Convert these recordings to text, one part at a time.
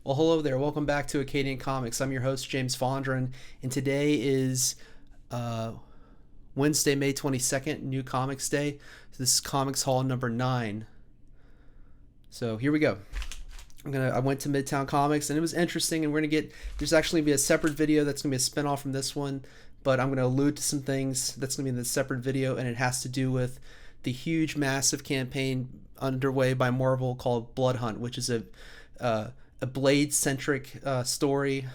Well, hello there. Welcome back to Acadian Comics. I'm your host, James Fondren, and today is uh, Wednesday, May 22nd, New Comics Day. So this is Comics Haul number 9. So here we go. I went to Midtown Comics, and it was interesting, and there's actually going to be a separate video that's going to be a spinoff from this one, but I'm going to allude to some things that's going to be in the separate video, and it has to do with the huge, massive campaign underway by Marvel called Blood Hunt, which is a Blade-centric story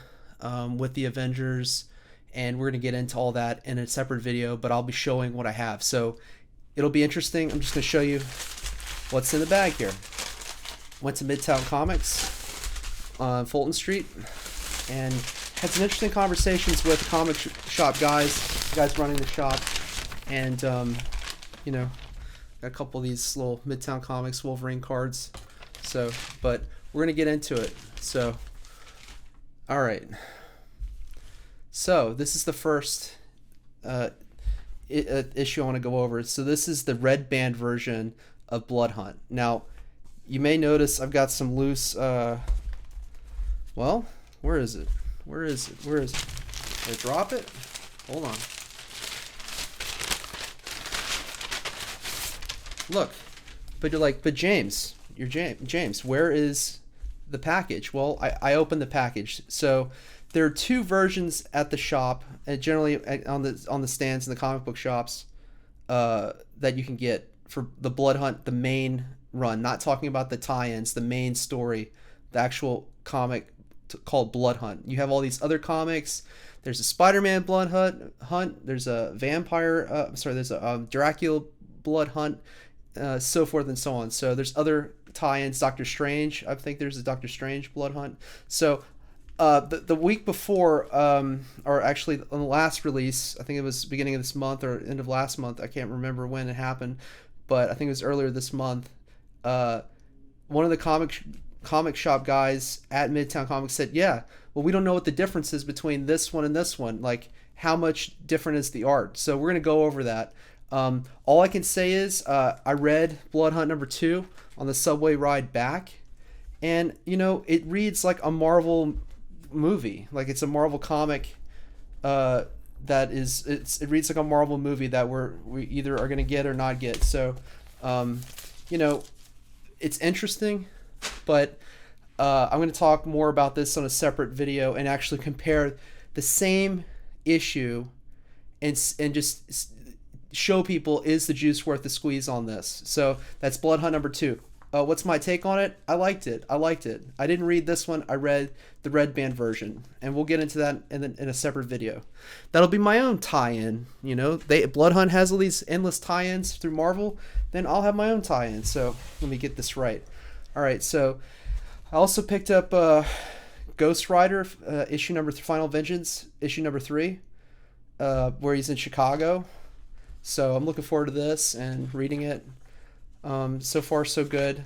with the Avengers, and we're going to get into all that in a separate video, but I'll be showing what I have. So it'll be interesting. I'm just going to show you what's in the bag here. Went to Midtown Comics on Fulton Street and had some interesting conversations with comic shop guys running the shop, and got a couple of these little Midtown Comics Wolverine cards. So, but we're going to get into it. So, all right. So, this is the first issue I want to go over. So, this is the red band version of Blood Hunt. Now, you may notice I've got some loose, well, where is it? Did I drop it? Hold on. Look. But you're like, but James, where is the package? Well, I opened the package. So there are two versions at the shop, and generally on the stands in the comic book shops, that you can get for the Blood Hunt, the main run. Not talking about the tie-ins, the main story, the actual comic called Blood Hunt. You have all these other comics. There's a Spider-Man Blood Hunt. There's a vampire. There's a Dracula Blood Hunt. So forth and so on. So there's other tie-ins. Doctor Strange, I think there's a Doctor Strange Blood Hunt. So the week before, or actually on the last release, I think it was beginning of this month or end of last month, I can't remember when it happened, but I think it was earlier this month, one of the comic shop guys at Midtown Comics said, yeah, well, we don't know what the difference is between this one and this one. Like, how much different is the art? So we're going to go over that. All I can say is I read Blood Hunt number 2 on the subway ride back, and it reads like a Marvel movie, like it's a Marvel comic. It reads like a Marvel movie that we either are going to get or not get. So, it's interesting, but I'm going to talk more about this on a separate video and actually compare the same issue and just show people, is the juice worth the squeeze on this? So that's Blood Hunt number 2. What's my take on it? I liked it. I didn't read this one. I read the red band version, and we'll get into that in a separate video. That'll be my own tie-in. Blood Hunt has all these endless tie-ins through Marvel. Then I'll have my own tie-in. So let me get this right. All right. So I also picked up Ghost Rider issue number Final Vengeance issue number 3, where he's in Chicago. So I'm looking forward to this and reading it. So far, so good.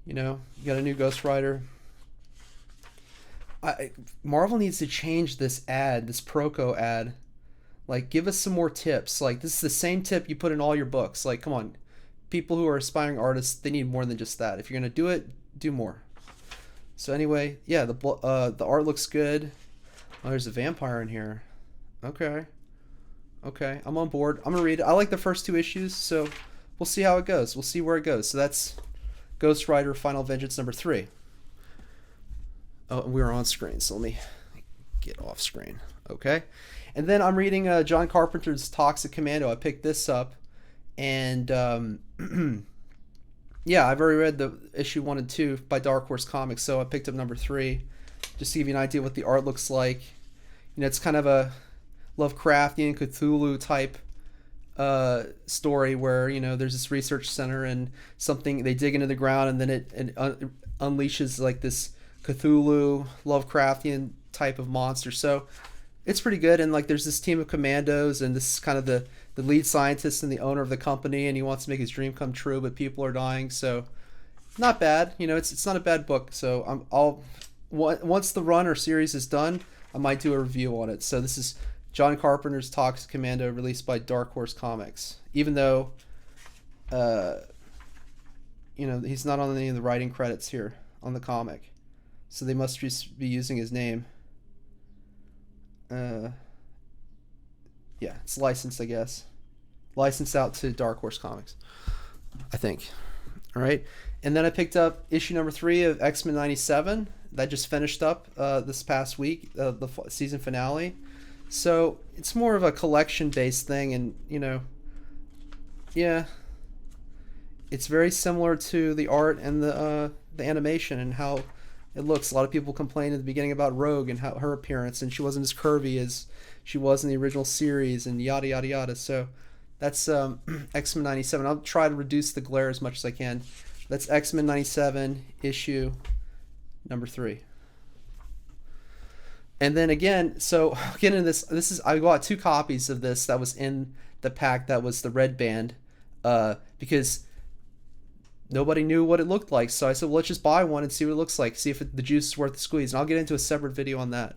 You got a new Ghost Rider. Marvel needs to change this Proco ad. Like, give us some more tips. Like, this is the same tip you put in all your books. Like, come on. People who are aspiring artists, they need more than just that. If you're going to do it, do more. So anyway, yeah, the art looks good. Oh, there's a vampire in here. Okay, I'm on board. I'm going to read it. I like the first 2 issues, so we'll see how it goes. We'll see where it goes. So that's Ghost Rider Final Vengeance number 3. Oh, and we were on screen, so let me get off screen. Okay. And then I'm reading John Carpenter's Toxic Commando. I picked this up, and yeah, I've already read the issue 1 and 2 by Dark Horse Comics, so I picked up number 3 just to give you an idea what the art looks like. It's kind of a Lovecraftian Cthulhu type story where there's this research center and something, they dig into the ground, and then it unleashes like this Cthulhu Lovecraftian type of monster. So it's pretty good, and like there's this team of commandos, and this is kind of the lead scientist and the owner of the company, and he wants to make his dream come true, but people are dying. So not bad. It's not a bad book. So once the run or series is done, I might do a review on it. So this is John Carpenter's Toxic Commando, released by Dark Horse Comics. Even though, he's not on any of the writing credits here on the comic. so they must just be using his name. Uh, yeah, it's licensed, I guess. Licensed out to Dark Horse Comics, I think. All right, and then I picked up issue number 3 of X-Men '97. That just finished up this past week, the season finale. So it's more of a collection-based thing, and yeah, it's very similar to the art and the animation and how it looks. A lot of people complained at the beginning about Rogue and how her appearance, and she wasn't as curvy as she was in the original series, and yada yada yada. So that's X-Men '97. I'll try to reduce the glare as much as I can. That's X-Men '97 issue number 3. And then again, so getting into this is I got 2 copies of this that was in the pack that was the red band, because nobody knew what it looked like. So I said, well, let's just buy one and see what it looks like, see if the juice is worth the squeeze. And I'll get into a separate video on that.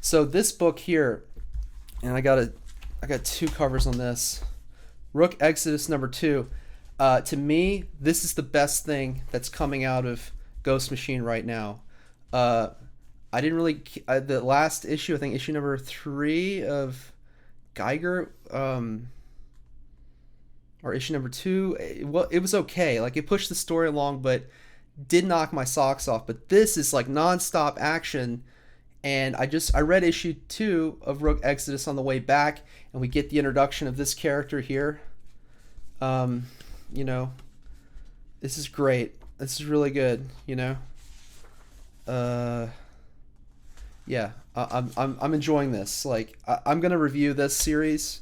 So this book here, and I got 2 covers on this. Rook Exodus number 2. To me, this is the best thing that's coming out of Ghost Machine right now. I didn't really the last issue, I think issue number 3 of Geiger, or issue number 2. It was okay. Like, it pushed the story along, but did knock my socks off. But this is like nonstop action. And I read issue 2 of Rook Exodus on the way back, and we get the introduction of this character here. This is great. This is really good. Yeah, I'm enjoying this. Like, I'm gonna review this series.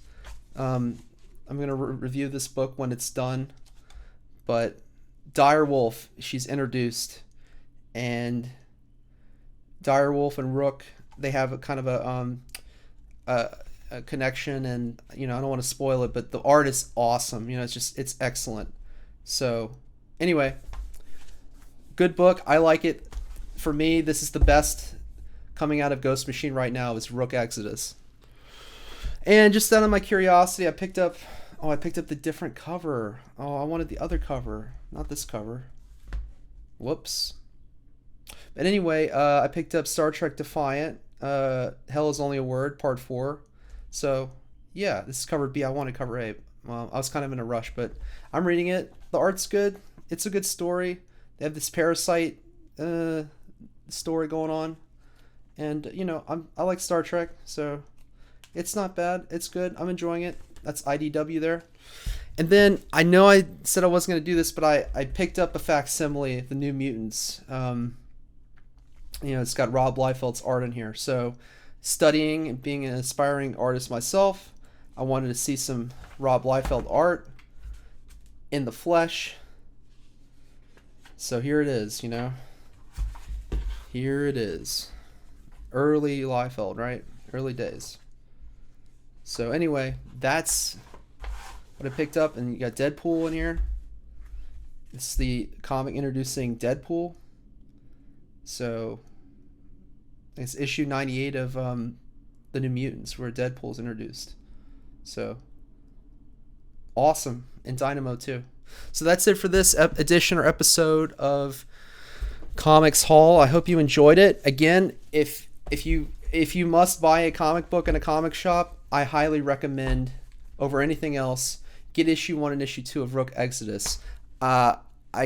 I'm gonna review this book when it's done. But Dire Wolf, she's introduced, and Dire Wolf and Rook, they have a kind of a connection, and I don't want to spoil it, but the art is awesome. It's excellent. So anyway, good book. I like it. For me, this is the best coming out of Ghost Machine right now, is Rook Exodus. And just out of my curiosity, I picked up the different cover. Oh, I wanted the other cover, not this cover. Whoops. But anyway, I picked up Star Trek Defiant, Hell is Only a Word, Part 4. So, yeah, this is cover B. I wanted cover A. Well, I was kind of in a rush, but I'm reading it. The art's good. It's a good story. They have this parasite story going on. And, I like Star Trek, so it's not bad. It's good. I'm enjoying it. That's IDW there. And then, I know I said I wasn't going to do this, but I picked up a facsimile of the New Mutants. It's got Rob Liefeld's art in here. So, studying and being an aspiring artist myself, I wanted to see some Rob Liefeld art in the flesh. So here it is, Here it is. Early Liefeld, right? Early days. So anyway, that's what I picked up. And you got Deadpool in here. It's the comic introducing Deadpool. So it's issue 98 of the New Mutants, where Deadpool's introduced. So awesome. And Dynamo too. So that's it for this edition or episode of Comics Haul. I hope you enjoyed it. Again, if you must buy a comic book in a comic shop, I highly recommend, over anything else, get issue 1 and issue 2 of Rook Exodus. I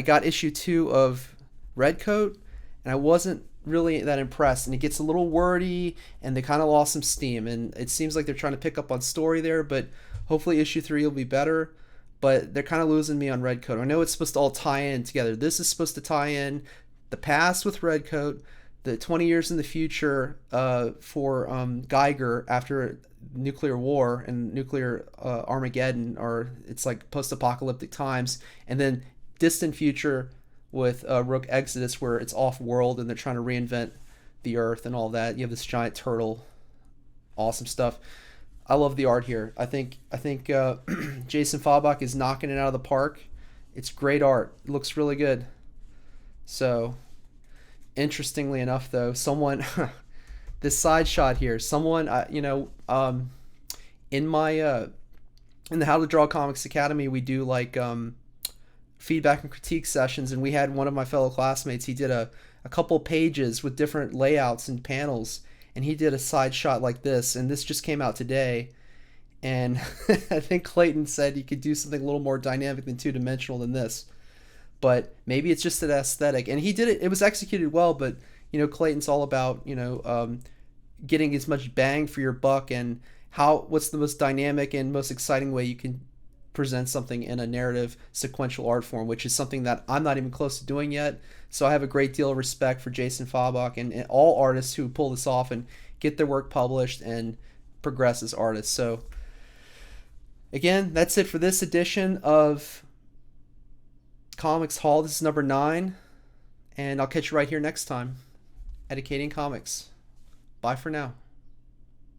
got issue 2 of Redcoat, and I wasn't really that impressed, and it gets a little wordy, and they kind of lost some steam, and it seems like they're trying to pick up on story there, but hopefully issue 3 will be better. But they're kind of losing me on Redcoat. I know it's supposed to all tie in together. This is supposed to tie in the past with Redcoat, the 20 years in the future for Geiger after nuclear war and nuclear Armageddon, or it's like post-apocalyptic times, and then distant future with Rook Exodus, where it's off-world and they're trying to reinvent the Earth and all that. You have this giant turtle. Awesome stuff. I love the art here. I think Jason Fabok is knocking it out of the park. It's great art. It looks really good. So, interestingly enough, though, someone this side shot here, someone in my in the How to Draw Comics Academy, we do like feedback and critique sessions, and we had one of my fellow classmates. He did a couple pages with different layouts and panels, and he did a side shot like this, and this just came out today. And I think Clayton said you could do something a little more dynamic and two-dimensional than this, but maybe it's just an aesthetic. And he did it. It was executed well, but Clayton's all about getting as much bang for your buck, and what's the most dynamic and most exciting way you can present something in a narrative sequential art form, which is something that I'm not even close to doing yet. So I have a great deal of respect for Jason Fabach and all artists who pull this off and get their work published and progress as artists. So again, that's it for this edition of Comics Hall. This is number 9, and I'll catch you right here next time at Acadian Comics. Bye for now.